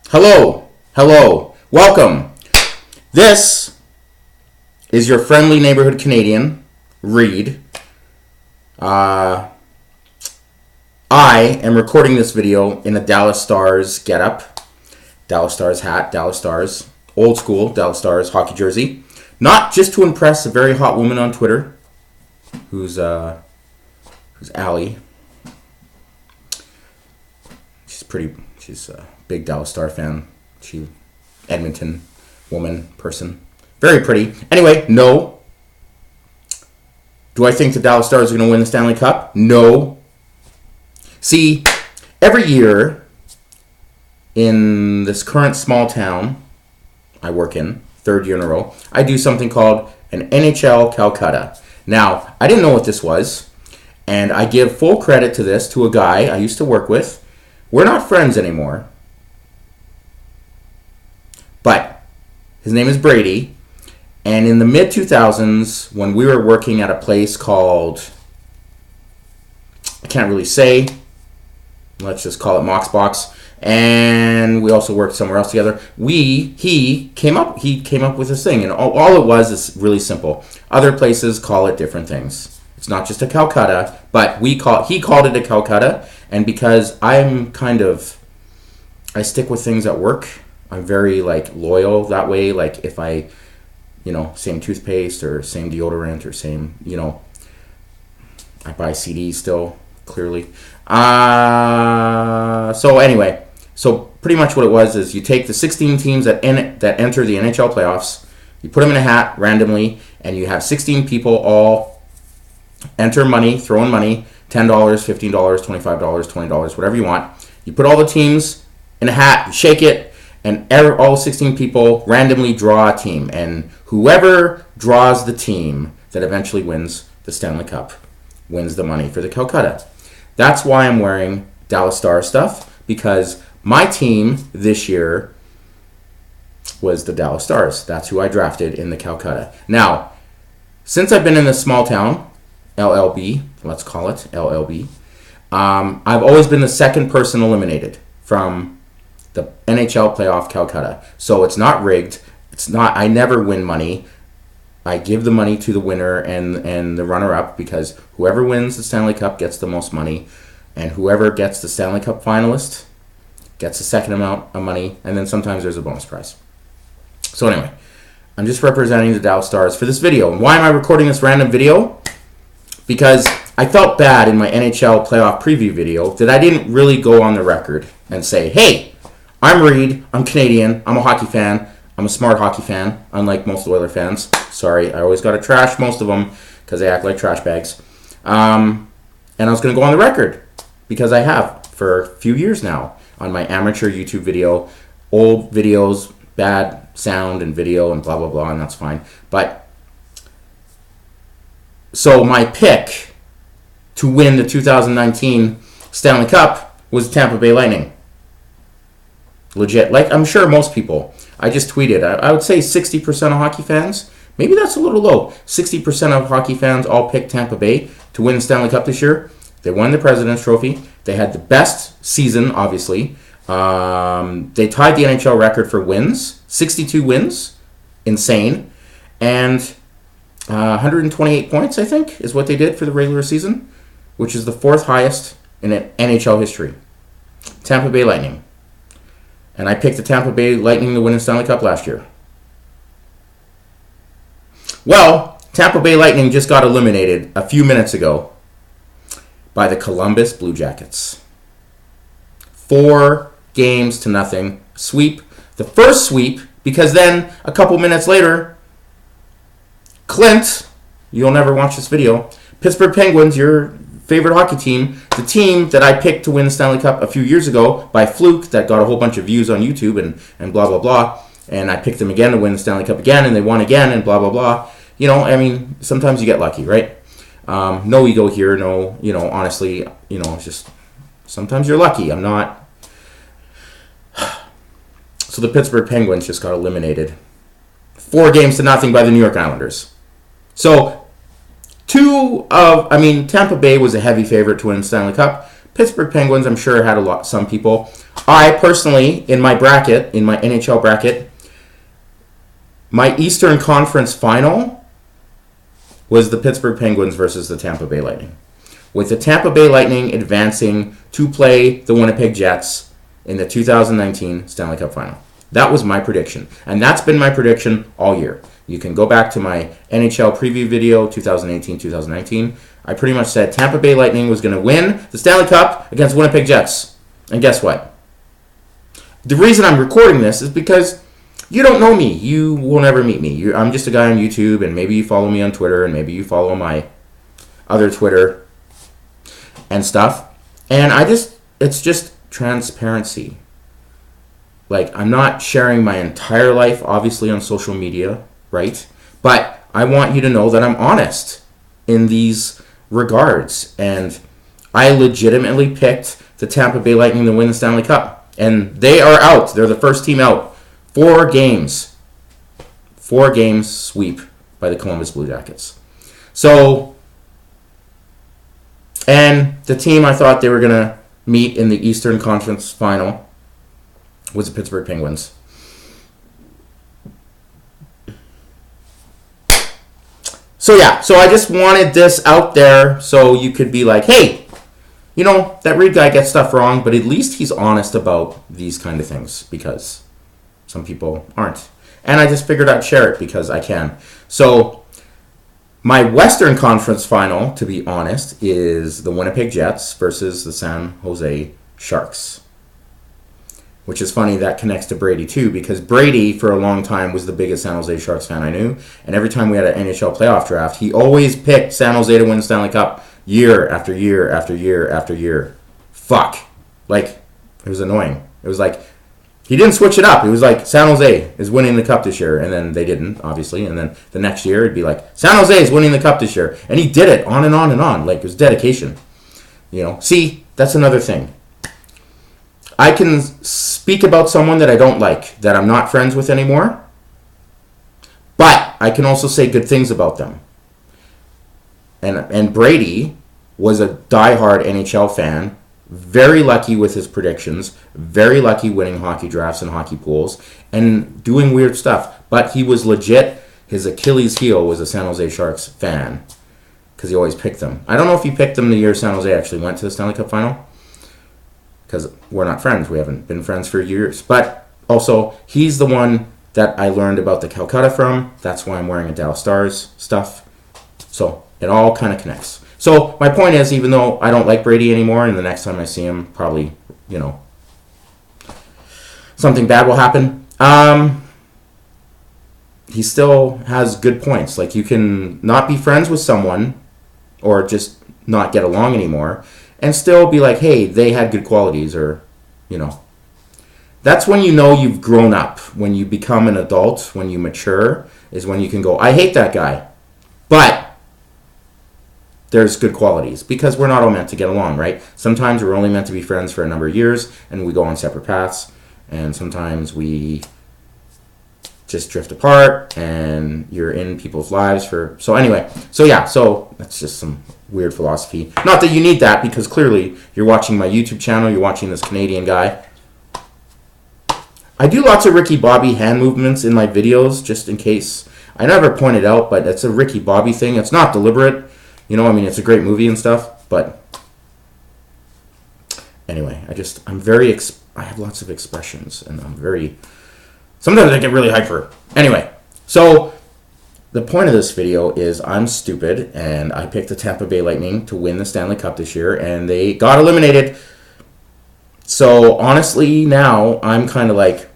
Hello, welcome. This is your friendly neighborhood Canadian, Reed. I am recording this video in a Dallas Stars getup, Dallas Stars hat, Dallas Stars, old school Dallas Stars hockey jersey. Not just to impress a very hot woman on Twitter, who's Allie. She's a big Dallas Star fan. Edmonton woman, person. Very pretty. Anyway, no. Do I think the Dallas Stars are going to win the Stanley Cup? No. See, every year in this current small town I work in, third year in a row, I do something called an NHL Calcutta. Now, I didn't know what this was, and I give full credit to this to a guy I used to work with. We're not friends anymore, but his name is Brady, and in the mid-2000s, when we were working at a place called, I can't really say, let's just call it Moxbox, and we also worked somewhere else together. He came up with this thing, and all it was is really simple. Other places call it different things. It's not just a Calcutta, but he called it a Calcutta, and because I stick with things at work, I'm very loyal that way. Like if I, same toothpaste or same deodorant or same, I buy CDs still, clearly. So pretty much what it was is you take the 16 teams that enter the NHL playoffs, you put them in a hat randomly, and you have 16 people all enter money, throw in money, $10, $15, $25, $20, whatever you want. You put all the teams in a hat, you shake it, and all 16 people randomly draw a team. And whoever draws the team that eventually wins the Stanley Cup wins the money for the Calcutta. That's why I'm wearing Dallas Star stuff, because my team this year was the Dallas Stars. That's who I drafted in the Calcutta. Now, since I've been in this small town, LLB, let's call it LLB, I've always been the second person eliminated from the NHL playoff Calcutta. So it's not rigged. I never win money. I give the money to the winner and the runner-up, because whoever wins the Stanley Cup gets the most money, and whoever gets the Stanley Cup finalist gets a second amount of money, and then sometimes there's a bonus prize. So anyway, I'm just representing the Dallas Stars for this video. And why am I recording this random video? Because I felt bad in my NHL playoff preview video that I didn't really go on the record and say, hey, I'm Reed, I'm Canadian, I'm a hockey fan, I'm a smart hockey fan, unlike most Oiler fans. Sorry, I always got to trash most of them because they act like trash bags. And I was going to go on the record, because I have for a few years now on my amateur YouTube video, old videos, bad sound and video and blah, blah, blah, and that's fine. But so my pick to win the 2019 Stanley Cup was Tampa Bay Lightning. Legit. Like I'm sure most people. I just tweeted. I would say 60% of hockey fans, maybe that's a little low. 60% of hockey fans all picked Tampa Bay to win the Stanley Cup this year. They won the President's Trophy. They had the best season, obviously. They tied the NHL record for wins. 62 wins. Insane. And 128 points, I think, is what they did for the regular season, which is the fourth highest in NHL history. Tampa Bay Lightning. And I picked the Tampa Bay Lightning to win the Stanley Cup last year. Well, Tampa Bay Lightning just got eliminated a few minutes ago by the Columbus Blue Jackets. 4-0 sweep. The first sweep, because then a couple minutes later, Clint, you'll never watch this video, Pittsburgh Penguins, your favorite hockey team, the team that I picked to win the Stanley Cup a few years ago by fluke, that got a whole bunch of views on YouTube and blah, blah, blah, and I picked them again to win the Stanley Cup again, and they won again, and blah, blah, blah. Sometimes you get lucky, right? No ego here, honestly, it's just, sometimes you're lucky. I'm not. So the Pittsburgh Penguins just got eliminated 4-0 by the New York Islanders. So Tampa Bay was a heavy favorite to win the Stanley Cup. Pittsburgh Penguins, I'm sure, had some people. I personally, in my bracket, in my NHL bracket, my Eastern Conference final was the Pittsburgh Penguins versus the Tampa Bay Lightning, with the Tampa Bay Lightning advancing to play the Winnipeg Jets in the 2019 Stanley Cup Final. That was my prediction, and that's been my prediction all year. You can go back to my NHL preview video, 2018-2019. I pretty much said Tampa Bay Lightning was going to win the Stanley Cup against Winnipeg Jets. And guess what? The reason I'm recording this is because you don't know me. You will never meet me. I'm just a guy on YouTube, and maybe you follow me on Twitter, and maybe you follow my other Twitter and stuff. And it's just transparency. Like, I'm not sharing my entire life, obviously, on social media, right? But I want you to know that I'm honest in these regards. And I legitimately picked the Tampa Bay Lightning to win the Stanley Cup. And they are out. They're the first team out. 4 games. 4 games sweep by the Columbus Blue Jackets. So, and the team I thought they were going to meet in the Eastern Conference Final was the Pittsburgh Penguins. So yeah, so I just wanted this out there so you could be like, hey, you know, that Reed guy gets stuff wrong, but at least he's honest about these kind of things, because some people aren't. And I just figured I'd share it because I can. So my Western Conference Final, to be honest, is the Winnipeg Jets versus the San Jose Sharks. Which is funny, that connects to Brady too, because Brady for a long time was the biggest San Jose Sharks fan I knew, and every time we had an NHL playoff draft, he always picked San Jose to win the Stanley Cup year after year after year after year. Fuck. Like, it was annoying. It was like, he didn't switch it up. It was like, San Jose is winning the Cup this year, and then they didn't, obviously, and then the next year it'd be like, San Jose is winning the Cup this year, and he did it on and on and on. Like, it was dedication. You know, see, that's another thing. I can speak about someone that I don't like, that I'm not friends with anymore, but I can also say good things about them. And Brady was a diehard NHL fan, very lucky with his predictions, very lucky winning hockey drafts and hockey pools, and doing weird stuff. But he was legit. His Achilles heel was a San Jose Sharks fan, because he always picked them. I don't know if he picked them the year San Jose actually went to the Stanley Cup Final, because we're not friends. We haven't been friends for years. But also, he's the one that I learned about the Calcutta from. That's why I'm wearing a Dallas Stars stuff. So it all kind of connects. So my point is, even though I don't like Brady anymore, and the next time I see him, probably, you know, something bad will happen, he still has good points. Like, you can not be friends with someone or just not get along anymore and still be like, hey, they had good qualities, or, you know. That's when you know you've grown up. When you become an adult, when you mature, is when you can go, I hate that guy, but there's good qualities, because we're not all meant to get along, right? Sometimes we're only meant to be friends for a number of years, and we go on separate paths, and sometimes we just drift apart, and you're in people's lives for... So anyway, so yeah, so that's just some weird philosophy. Not that you need that, because clearly you're watching my YouTube channel, you're watching this Canadian guy. I do lots of Ricky Bobby hand movements in my videos, just in case. I never point it out, but it's a Ricky Bobby thing. It's not deliberate. You know, I mean, it's a great movie and stuff, but anyway, I have lots of expressions, and I'm very... Sometimes I get really hyper. Anyway, so the point of this video is I'm stupid, and I picked the Tampa Bay Lightning to win the Stanley Cup this year, and they got eliminated. So honestly, now I'm kind of like,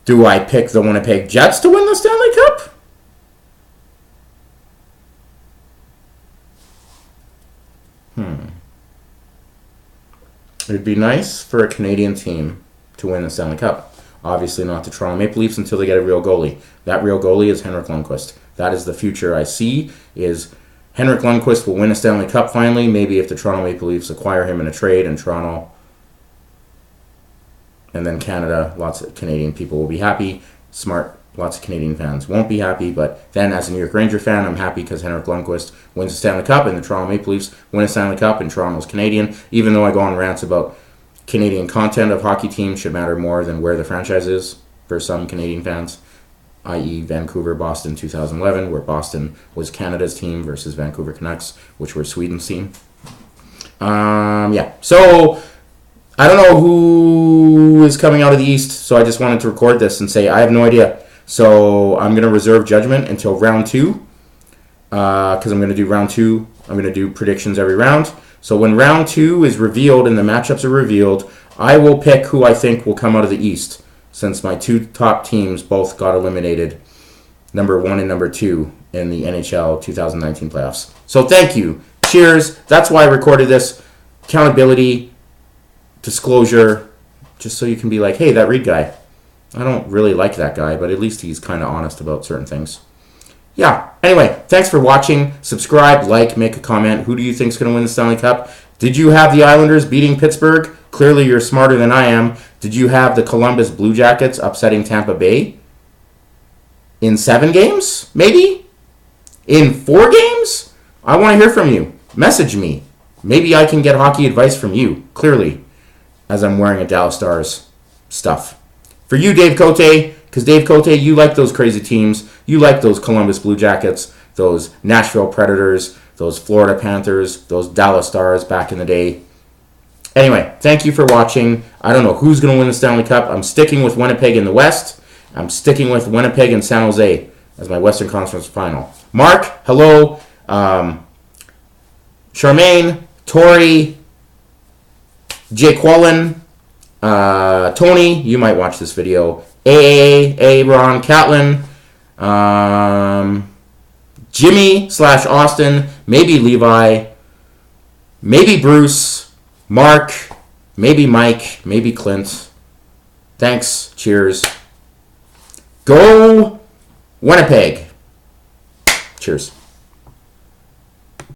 do I pick the Winnipeg Jets to win the Stanley Cup? It'd be nice for a Canadian team to win the Stanley Cup. Obviously not the Toronto Maple Leafs until they get a real goalie. That real goalie is Henrik Lundqvist. That is the future I see, is Henrik Lundqvist will win a Stanley Cup finally, maybe if the Toronto Maple Leafs acquire him in a trade, and Toronto, and then Canada, lots of Canadian people will be happy. Smart lots of Canadian fans won't be happy. But then, as a New York Ranger fan, I'm happy because Henrik Lundqvist wins the Stanley Cup and the Toronto Maple Leafs win a Stanley Cup and Toronto's Canadian. Even though I go on rants about Canadian content of hockey teams should matter more than where the franchise is for some Canadian fans, i.e. Vancouver, Boston 2011, where Boston was Canada's team versus Vancouver Canucks, which were Sweden's team. So I don't know who is coming out of the East, so I just wanted to record this and say I have no idea. So I'm going to reserve judgment until round 2, because I'm going to do round 2. I'm going to do predictions every round. So when round 2 is revealed and the matchups are revealed, I will pick who I think will come out of the East, since my 2 top teams both got eliminated, number 1 and number 2, in the NHL 2019 playoffs. So thank you. Cheers. That's why I recorded this. Accountability, disclosure, just so you can be like, hey, that Reed guy, I don't really like that guy, but at least he's kind of honest about certain things. Yeah. Anyway, thanks for watching. Subscribe, like, make a comment. Who do you think is going to win the Stanley Cup? Did you have the Islanders beating Pittsburgh? Clearly, you're smarter than I am. Did you have the Columbus Blue Jackets upsetting Tampa Bay? In 7 games? Maybe? In 4 games? I want to hear from you. Message me. Maybe I can get hockey advice from you, clearly, as I'm wearing a Dallas Stars stuff. For you, Dave Cote, because Dave Cote, you like those crazy teams. You like those Columbus Blue Jackets, those Nashville Predators, those Florida Panthers, those Dallas Stars back in the day. Anyway, thank you for watching. I don't know who's going to win the Stanley Cup. I'm sticking with Winnipeg in the West. I'm sticking with Winnipeg and San Jose as my Western Conference final. Mark, hello. Charmaine, Tori, Jake Wallen, Tony, you might watch this video. Ron, Catlin, Jimmy / Austin, maybe Levi, maybe Bruce, Mark, maybe Mike, maybe Clint. Thanks. Cheers. Go Winnipeg. Cheers.